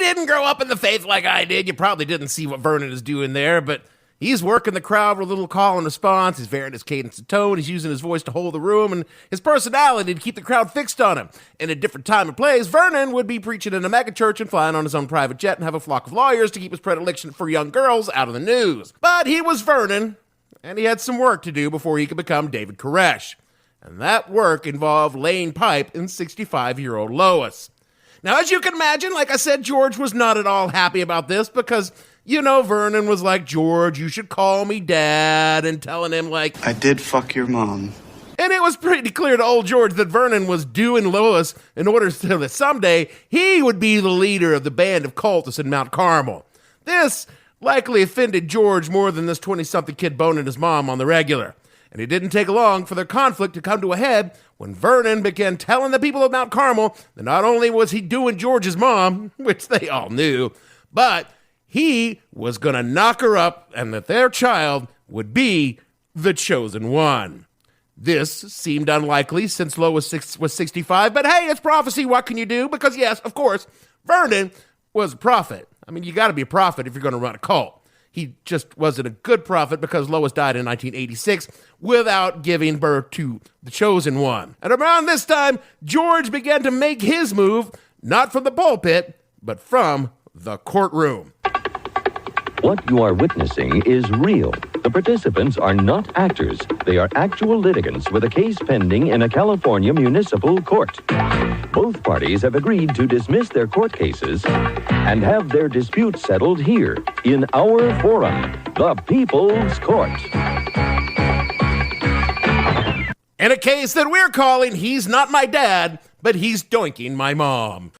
didn't grow up in the faith like I did, you probably didn't see what Vernon is doing there, but he's working the crowd with a little call and response. He's varying his cadence and tone. He's using his voice to hold the room and his personality to keep the crowd fixed on him. In a different time and place, Vernon would be preaching in a megachurch and flying on his own private jet and have a flock of lawyers to keep his predilection for young girls out of the news. But he was Vernon, and he had some work to do before he could become David Koresh. And that work involved laying pipe in 65-year-old Lois. Now, as you can imagine, like I said, George was not at all happy about this because, Vernon was like, George, you should call me Dad, and telling him, like, I did fuck your mom. And it was pretty clear to old George that Vernon was doing Lois in order so that someday he would be the leader of the band of cultists in Mount Carmel. This likely offended George more than this 20-something kid boning his mom on the regular. And it didn't take long for their conflict to come to a head when Vernon began telling the people of Mount Carmel that not only was he doing George's mom, which they all knew, but he was going to knock her up and that their child would be the chosen one. This seemed unlikely since Lois was 65, but hey, it's prophecy. What can you do? Because yes, of course, Vernon was a prophet. I mean, you got to be a prophet if you're going to run a cult. He just wasn't a good prophet because Lois died in 1986 without giving birth to the chosen one. And around this time, George began to make his move, not from the pulpit, but from the courtroom. What you are witnessing is real. The participants are not actors. They are actual litigants with a case pending in a California municipal court. Both parties have agreed to dismiss their court cases and have their dispute settled here in our forum, the People's Court. In a case that we're calling He's Not My Dad, but He's Doinking My Mom.